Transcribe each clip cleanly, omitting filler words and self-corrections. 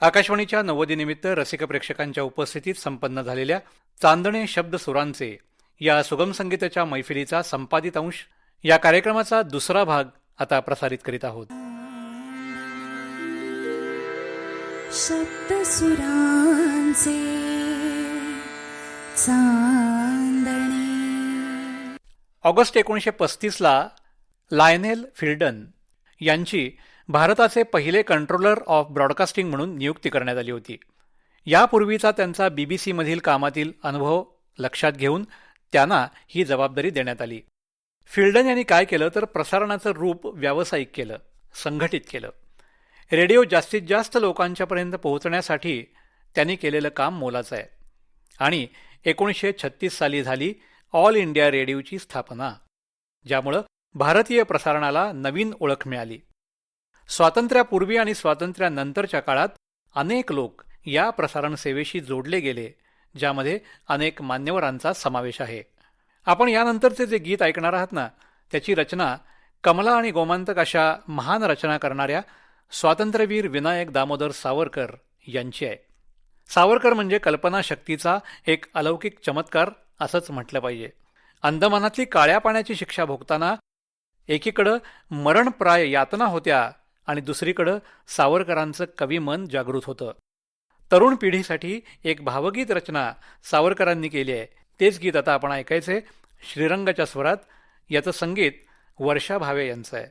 आकाशवाणीच्या नव्वदीनिमित्त रसिक प्रेक्षकांच्या उपस्थितीत संपन्न झालेल्या चांदणे शब्द सुरांचे या सुगम संगीताच्या मैफिलीचा संपादित अंश या कार्यक्रमाचा दुसरा भाग आता प्रसारित करीत आहोत. शब्द सुरांचे चांदणे. ऑगस्ट 1935ला लायनेल फिल्डन यांची भारताचे पहिले कंट्रोलर ऑफ ब्रॉडकास्टिंग म्हणून नियुक्ती करण्यात आली होती. यापूर्वीचा त्यांचा बीबीसीमधील कामातील अनुभव लक्षात घेऊन त्यांना ही जबाबदारी देण्यात आली. फिल्डन यांनी काय केलं तर प्रसारणाचं रूप व्यावसायिक केलं, संघटित केलं. रेडिओ जास्तीत जास्त लोकांच्यापर्यंत पोहोचण्यासाठी त्यांनी केलेलं काम मोलाचं आहे. आणि 1936 साली झाली ऑल इंडिया रेडिओची स्थापना, ज्यामुळं भारतीय प्रसारणाला नवीन ओळख मिळाली. स्वातंत्र्यापूर्वी आणि स्वातंत्र्यानंतरच्या काळात अनेक लोक या प्रसारण सेवेशी जोडले गेले, ज्यामध्ये अनेक मान्यवरांचा समावेश आहे. आपण यानंतरचे जे गीत ऐकणार आहात ना, त्याची रचना कमला आणि गोमांतक अशा महान रचना करणाऱ्या स्वातंत्र्यवीर विनायक दामोदर सावरकर यांची आहे. सावरकर म्हणजे कल्पनाशक्तीचा एक अलौकिक चमत्कार असंच म्हटलं पाहिजे. अंदमानातली काळ्या पाण्याची शिक्षा भोगताना एकीकडं मरणप्राय यातना होत्या आणि दुसरीकडं सावरकरांचं कविमन जागृत होतं. तरुण पिढीसाठी एक भावगीत रचना सावरकरांनी केली आहे. तेच गीत आता आपण ऐकायचे श्रीरंगाच्या स्वरात. याचं संगीत वर्षा भावे यांचं आहे.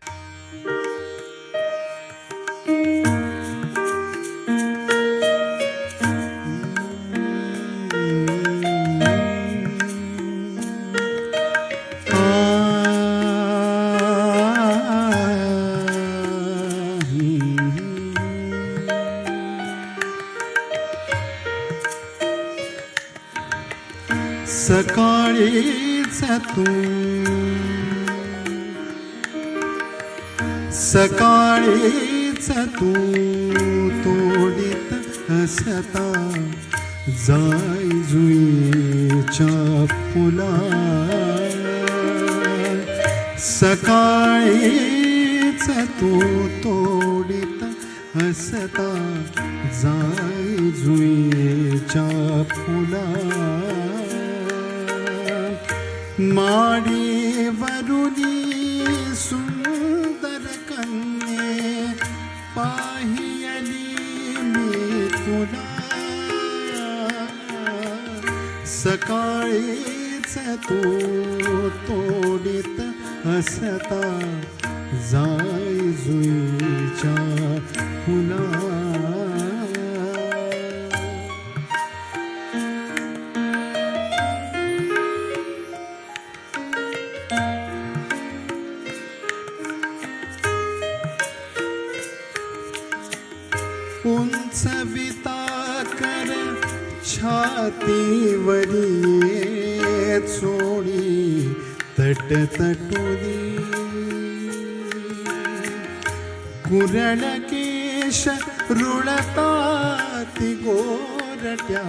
सकाळीच तू सकाळीच तू तोडीत हसता जाय जुईच्या फुला. सकाळीच तू तोडीत हसता जाय जुईच्या फुला. माडीवरुनी सुंदर कन्ये पाहिली मी तुला. सकाळीच तू तोडीत हसता जाय जुईच्या फुला. उंचविता कर छातीवरी चोळी तटतटुनी. कुरळ केश रुळताती गोरट्या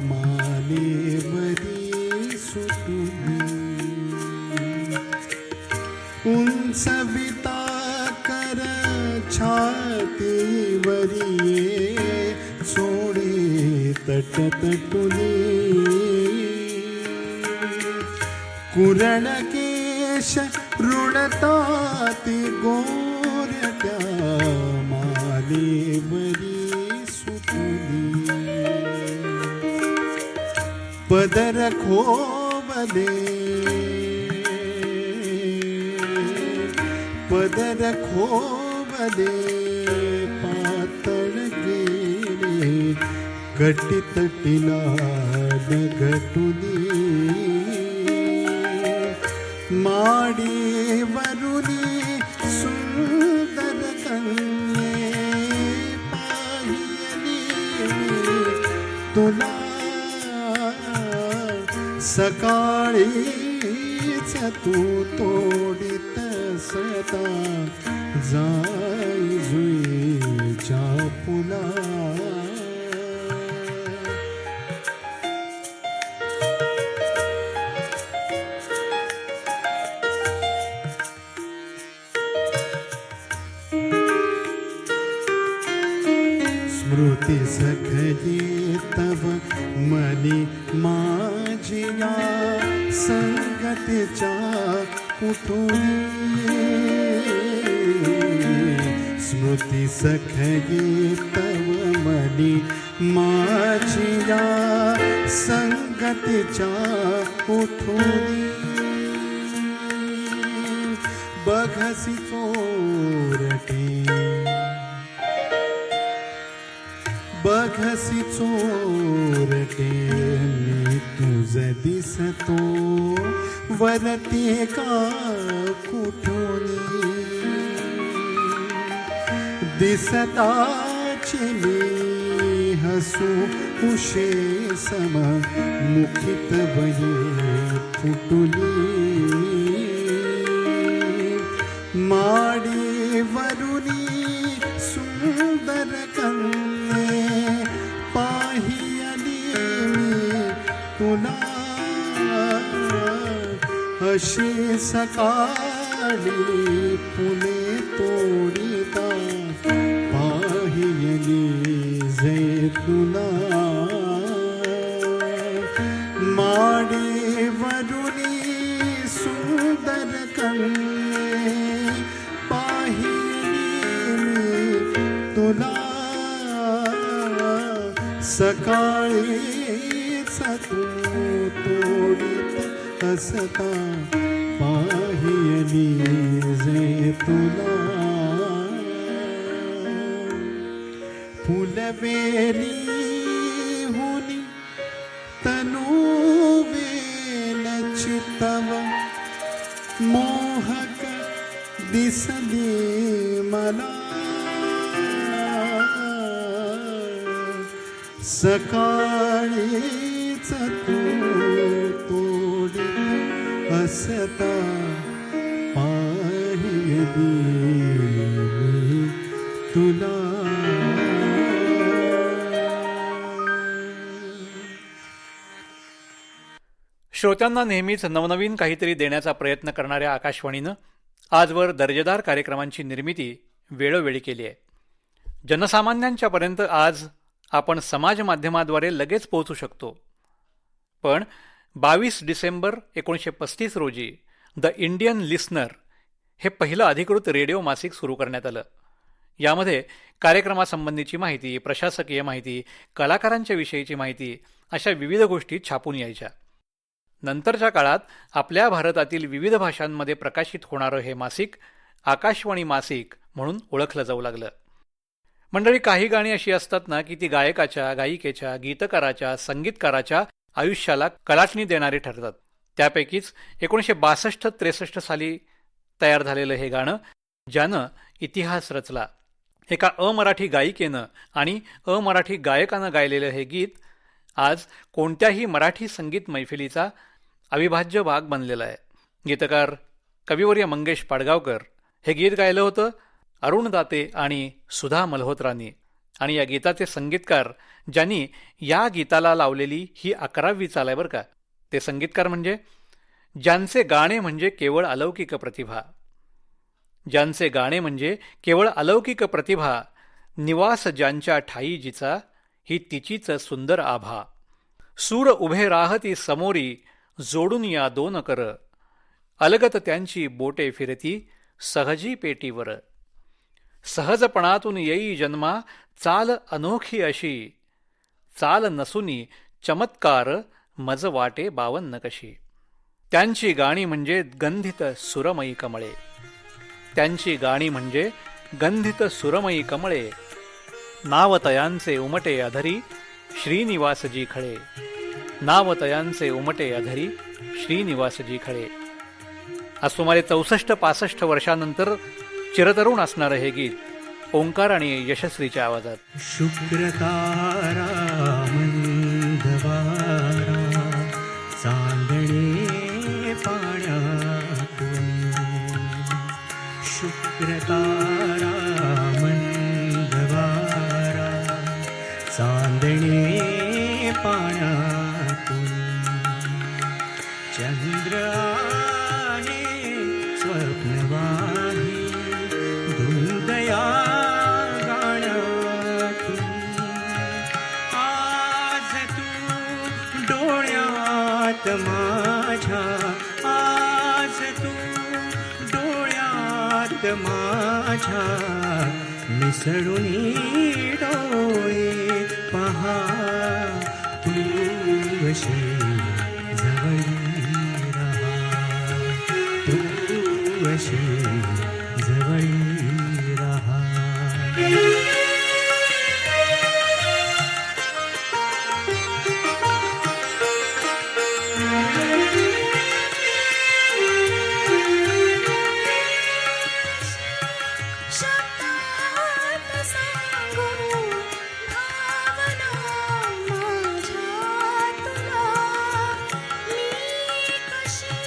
मालेवरी सुटुनी. उंचविता कर छातीवरी चोळी तटतटुनी. कुरळ केश रुळताती गोरट्या मालेवरी सुटुनी. पदर खोवले पदर खोवले पातळ गेले कटीतटीला घटुनी. माडीवरुनी सुंदर कन्ये पाहिली तुला. सकाळीच तू तोडीत सता जाय जुईच्या फुला. स्मृती सखये तव मनी माझिया संगतीच्या कुठुनी स्मृती सखये तव मनी माझिया संगतीच्या कुठुनी बघसी चोरटे बघसी चोरटे मी तुझ दिसतो वरती का कुठुनी दिसताची मी हसू उशे सम मुखित वये फुटुली माडी वरुनी सुंदर कन्ये पाहिली मी तुला अशी सकाळी फुले तोडिता पाहिली जे तुला माडी वरुनी सुंदर कन्ये पाहिली मी तुला सकाळीच तू तोडीत असता पाहिली जे तुला फुलवेली हुनी तनुवेल चितव मोहक दिसली मला सकाळीच तू तोडीत असता पाहिली मी तुला श्रोत्यांना नेहमीच नवनवीन काहीतरी देण्याचा प्रयत्न करणाऱ्या आकाशवाणीनं आजवर दर्जेदार कार्यक्रमांची निर्मिती वेळोवेळी केली आहे. जनसामान्यांच्यापर्यंत आज आपण समाज माध्यमाद्वारे लगेच पोहोचू शकतो. पण 22 डिसेंबर 1935 रोजी द इंडियन लिस्नर हे पहिलं अधिकृत रेडिओ मासिक सुरू करण्यात आलं. यामध्ये कार्यक्रमासंबंधीची माहिती, प्रशासकीय माहिती, कलाकारांच्या विषयीची माहिती अशा विविध गोष्टी छापून यायच्या. नंतरच्या काळात आपल्या भारतातील विविध भाषांमध्ये प्रकाशित होणारं हे मासिक आकाशवाणी मासिक म्हणून ओळखलं जाऊ लागलं. मंडळी, काही गाणी अशी असतात ना की ती गायकाच्या, गायिकेच्या, गीतकाराच्या, संगीतकाराच्या आयुष्याला कलाटणी देणारी ठरतात. त्यापैकीच 1962-63 साली तयार झालेलं हे गाणं, ज्यानं इतिहास रचला. एका अमराठी गायिकेनं आणि अमराठी गायकानं गायलेलं हे गीत आज कोणत्याही मराठी संगीत मैफिलीचा अविभाज्य भाग बनलेला आहे. गीतकार कविवर्य मंगेश पाडगावकर हे गीत गायलं होतं अरुण दाते आणि सुधा मल्होत्रांनी. आणि या गीताचे संगीतकार ज्यांनी या गीताला लावलेली ही 11वी चाल आहे बरं का, ते संगीतकार म्हणजे ज्यांचे गाणे म्हणजे केवळ अलौकिक प्रतिभा, ज्यांचे गाणे म्हणजे केवळ अलौकिक प्रतिभा, निवास ज्यांच्या ठाई जिचा ही तिचीच सुंदर आभा. सूर उभे राहती समोरी जोडून या दोन कर, अलगत त्यांची बोटे फिरती सहजी पेटीवर. सहजपणातून येई जन्मा चाल अनोखी अशी, चाल नसुनी चमत्कार मज वाटे 52 कशी. त्यांची गाणी म्हणजे गंधित सुरमयी कमळे, त्यांची गाणी म्हणजे गंधित सुरमयी कमळे. नावतयांचे उमटे अधरी श्रीनिवासजी खळे, नावतयांचे उमटे अधरी श्रीनिवासजी खळे. आज सुमारे 64-65 वर्षानंतर चिरतरुण असणारं हे गीत ओंकार आणि यशस्वीच्या आवाजात. शुक्रतारा मंदवारा चांदणे पाण्यातून, शुक्रतारा मंदवारा चांदणे पाण्यातून. चंद्र आहे स्वप्नवाही धुंदया गाण्यातून, माझ्या आज तू डोळ्यात माझ्या मिसळून डोळे पहा तू अशी जवळी रहा तू अशी जवळी रहा शब्दात सांगू भावना माझ्या तुला मी कशी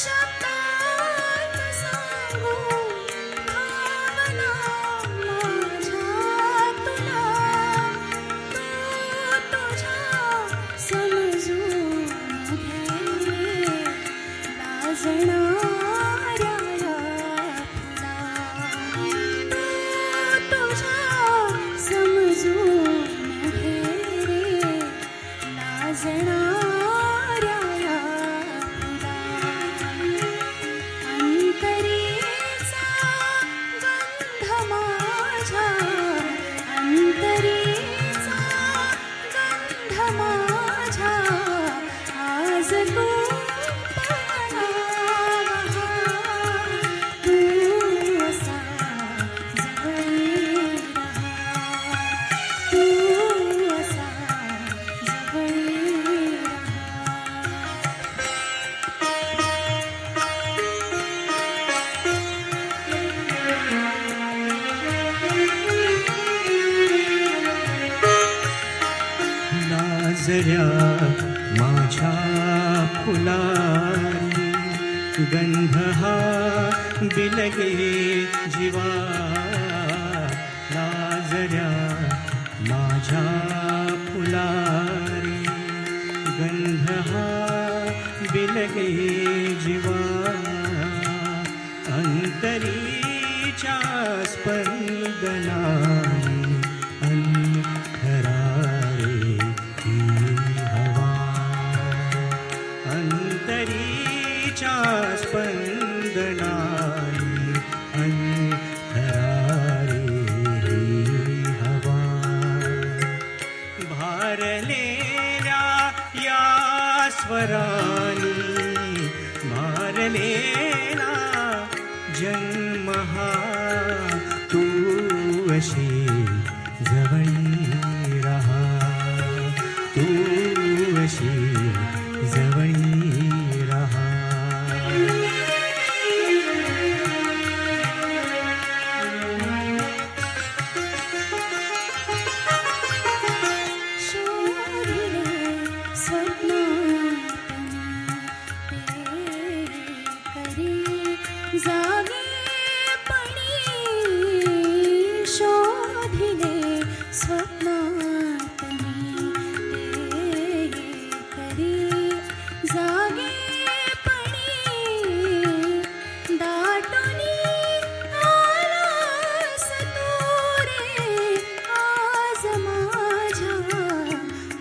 शब्दात सांगू भावना माझ्या तुला तू तुझ्या समजून घे लाजणाऱ्या समजून घे रे लाजणाऱ्या फुला अंतरीचा गंध माझ्या अंतरीचा गंध माझ्या आज तू पाहावा तू असा जवळी रहा तू असा जवळी लाजऱ्या माझ्या फुलारी गंध हा बिलगे जीवा लाजऱ्या माझ्या फुलारी गंध हा बिलगे जीवा अंतरीच्या स्पंदनाने अंतरारे ही हवा अंतरीच्या स्पंदनाने अंतरारे ही हवा भारलेल्या या स्वरानी भारलेला जन्म हा तू अशी जवळी रहा तू अशी जवळी रहा शोधिले स्वप्नातनी ते करी जागेपणी शोधिले स्वप्नातनी ते करी जागेपणी दाटुनी आलास तू रे आज माझ्या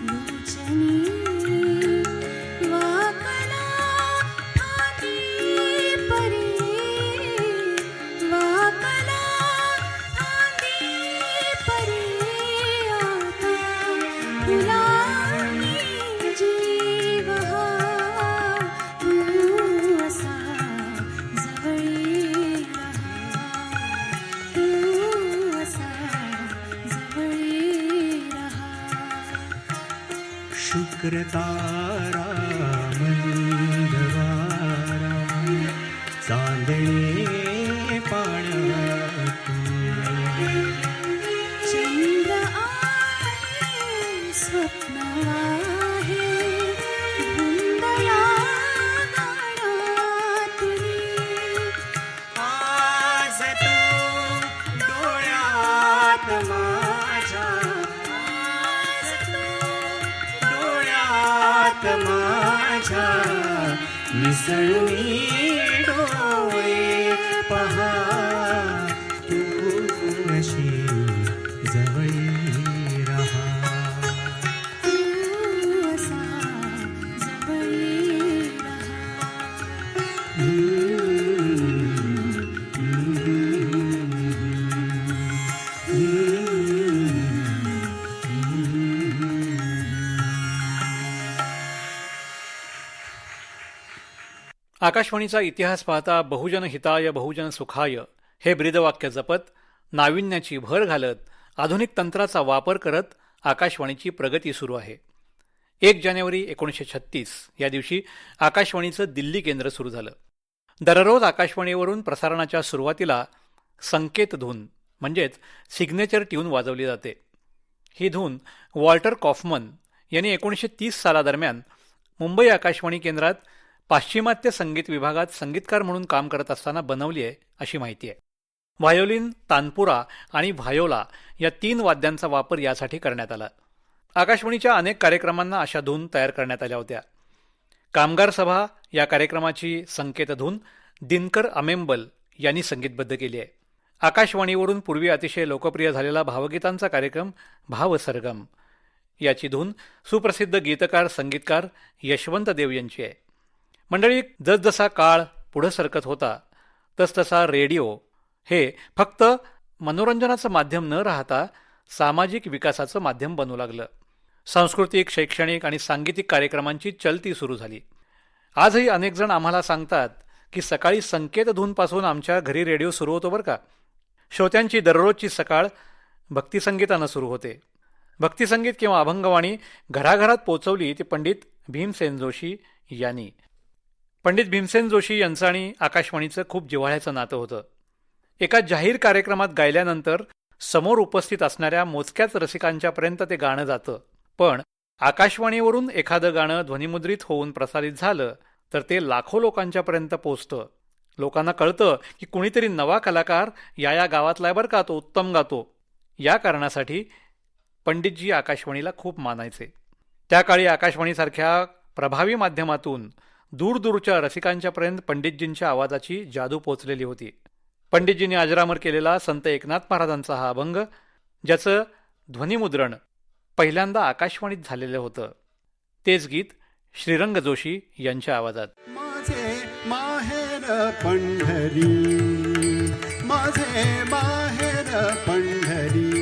लोचनी वाकला फांदी परी वाकला फांदी परी आता फुलांनी जीव हा तू असा जवळी रहा तू असा जवळी रहा शुक्र तारा मंदवारा चांदणे पाण्यातून चंद्र आहे स्वप्न आहे धुंदया गाण्यातुनी आज तू डोळ्यात माझ्या आज तू डोळ्यात माझ्या मिसळून डोळे पहा तू अशी जवळी रहा तू असा जवळी आकाशवाणीचा इतिहास पाहता बहुजन हिताय बहुजन सुखाय हे ब्रीदवाक्य जपत, नाविन्याची भर घालत, आधुनिक तंत्राचा वापर करत आकाशवाणीची प्रगती सुरू आहे. 1 जानेवारी 1936 या दिवशी आकाशवाणीचं दिल्ली केंद्र सुरू झालं. दररोज आकाशवाणीवरून प्रसारणाच्या सुरुवातीला संकेत धून म्हणजेच सिग्नेचर ट्यून वाजवली जाते. ही धून वॉल्टर कॉफमन यांनी 1930 सालादरम्यान मुंबई आकाशवाणी केंद्रात पाश्चिमात्य संगीत विभागात संगीतकार म्हणून काम करत असताना बनवली आहे अशी माहिती आहे. व्हायोलिन, तानपुरा आणि व्हायोला या 3 वाद्यांचा वापर यासाठी करण्यात आला. आकाशवाणीच्या अनेक कार्यक्रमांना अशा धून तयार करण्यात आल्या होत्या. कामगार सभा या कार्यक्रमाची संकेत धून दिनकर अमेंबल यांनी संगीतबद्ध केली आहे. आकाशवाणीवरून पूर्वी अतिशय लोकप्रिय झालेला भावगीतांचा कार्यक्रम भावसरगम याची धून सुप्रसिद्ध गीतकार संगीतकार यशवंत देव यांची आहे. मंडळी, जसजसा काळ पुढं सरकत होता तसतसा रेडिओ हे फक्त मनोरंजनाचं माध्यम न राहता सामाजिक विकासाचं माध्यम बनू लागलं. सांस्कृतिक, शैक्षणिक आणि सांगीतिक कार्यक्रमांची चलती सुरू झाली. आजही अनेक जण आम्हाला सांगतात की सकाळी संकेत धूनपासून आमच्या घरी रेडिओ सुरू होतो बरं का. श्रोत्यांची दररोजची सकाळ भक्तिसंगीतानं सुरू होते. भक्तिसंगीत किंवा अभंगवाणी घराघरात पोचवली ती पंडित भीमसेन जोशी यांनी. पंडित भीमसेन जोशी यांचं आणि आकाशवाणीचं खूप जिव्हाळ्याचं नातं होतं. एका जाहीर कार्यक्रमात गायल्यानंतर समोर उपस्थित असणाऱ्या मोजक्याच रसिकांच्यापर्यंत ते गाणं जातं. पण आकाशवाणीवरून एखादं गाणं ध्वनिमुद्रित होऊन प्रसारित झालं तर ते लाखो लोकांच्यापर्यंत पोचतं. लोकांना कळतं की कुणीतरी नवा कलाकार या गावातला आहे बरं का, तो उत्तम गातो. या कारणासाठी पंडितजी आकाशवाणीला खूप मानायचे. त्या काळी आकाशवाणीसारख्या प्रभावी माध्यमातून दूरदूरच्या रसिकांच्यापर्यंत पंडितजींच्या आवाजाची जादू पोचलेली होती. पंडितजींनी अजरामर केलेला संत एकनाथ महाराजांचा हा अभंग, ज्याचं ध्वनिमुद्रण पहिल्यांदा आकाशवाणीत झालेलं होतं, तेच गीत श्रीरंग जोशी यांच्या आवाजात. माझे माहेर पंढरी, माझे माहेर पंढरी,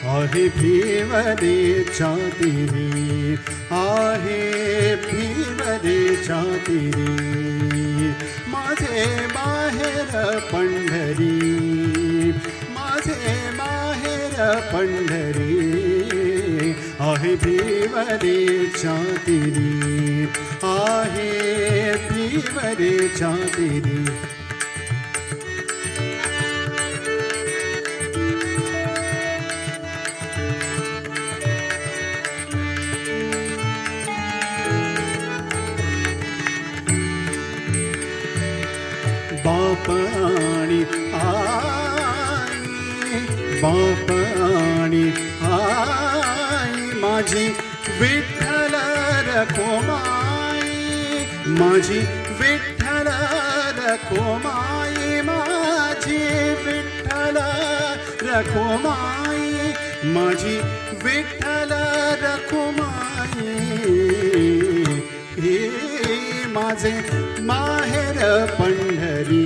आहे भीमदेच्या तिरी, आहे भीमदेच्या तिरी. माझे माहेर पंढरी, माझे माहेर पंढरी, आहे भीमदेच्या तिरी, आहे भीमदेच्या तिरी. बाप आणि आई, बाप आणि आई, माझी विठ्ठल रखुमाई, माझी विठ्ठल रखुमाई, माझी विठ्ठल रखुमाई, माझी विठ्ठल रखुमाई. हे माझे माहेर पंढरी,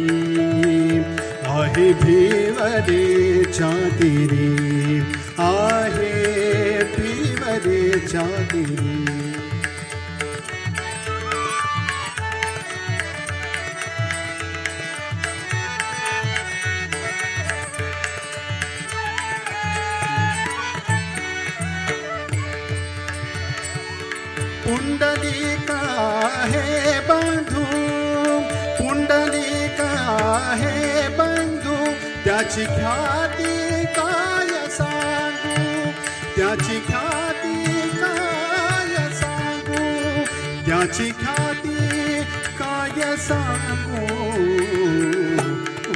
आहे भीमदेच्या तिरी, आहे भीमदेच्या तिरी. पुंडलिका हे बंधू, पुंडलिका हे बंधू, त्याची ख्याती काय सांगू, त्याची ख्याती काय सांगू, त्याची ख्याती काय सांगू.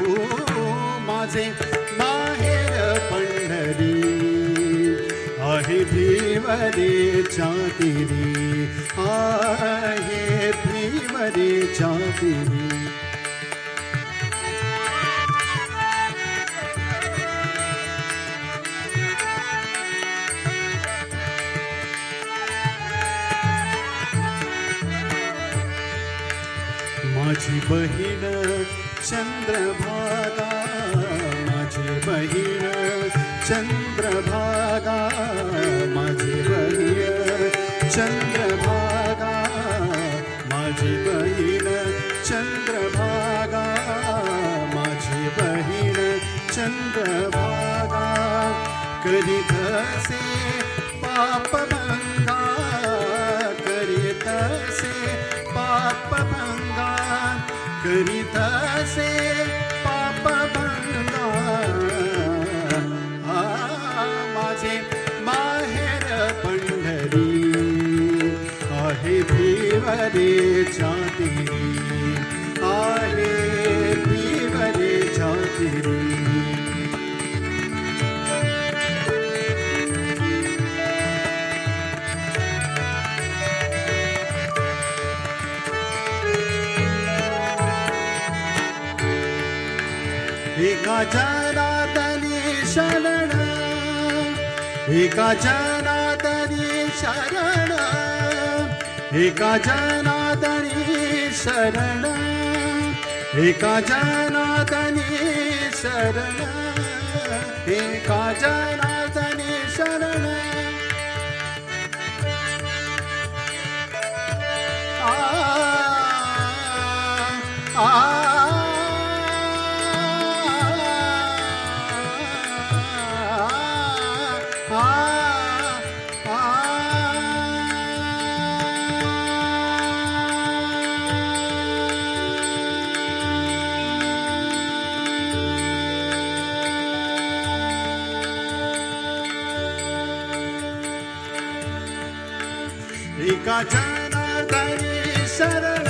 ओ माझे माहेर पंढरी, आहे भीमदेच्या तिरी, आहे भीमदेच्या तिरी. माझी बहीण चंद्रभागा, माझी बहीण चंद्रभागा, माझी बहीण चंद्रभागा, माझी बहीण करीतसे पापभंगा करीतसे पापभंगा करीतसे पापभंगा माझे माहेर पंढरी आहे भिवरेच्या तिरी आहे भिवरेच्या तिरी एका जनार्दनी शरण एका जनार्दनी शरण एका जनार्दनी शरण एका जनार्दनी शरण एका जनार्दनी शरण एका जनार्दनी शरण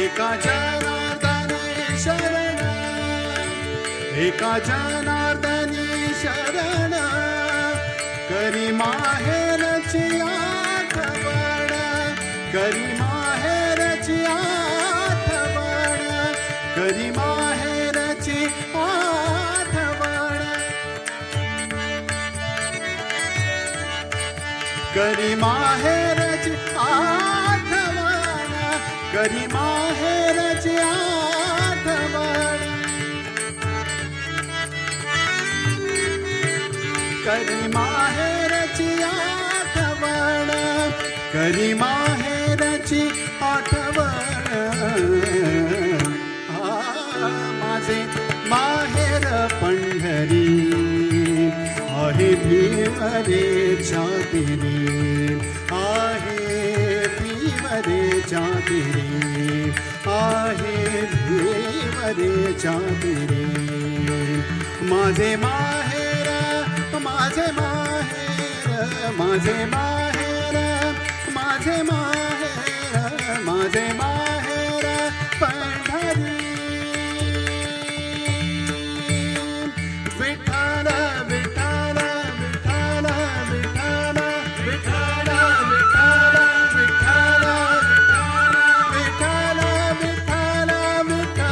एका जनार्दनी शरण एका जनार्दनी शरण करी माहेरची आठवण करी माहेरची आठवण करी माहेरची आठवण करी माहेरची आठवण करी माहेरची आठवण करी माहेरची आठवण करी माहेरची आठवण माझे माहेर पंढरी आहे भिवरेच्या तिरी आहे भिवरेच्या तिरी आहे भिवरेच्या तिरी माझे माहेर माझे माहेर माझे माहेर माझे माहेर माझे माहेर पंढरी विठ्ठल विठ्ठल विठ्ठल विठ्ठल विठ्ठल विठ्ठल विठ्ठल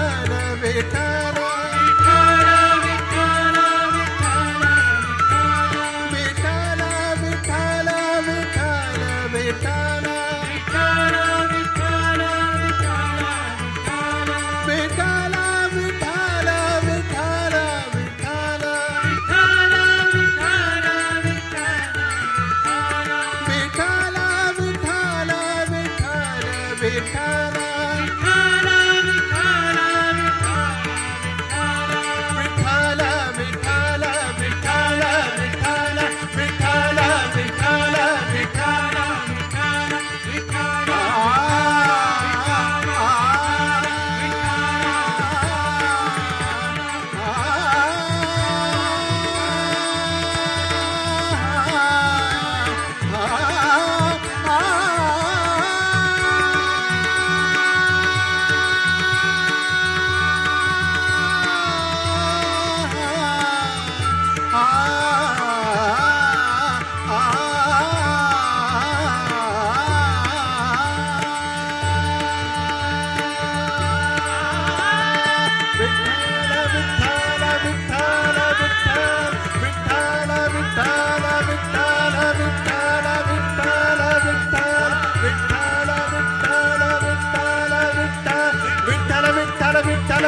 विठ्ठल विठ्ठल विठ्ठल विठ्ठल विठ्ठल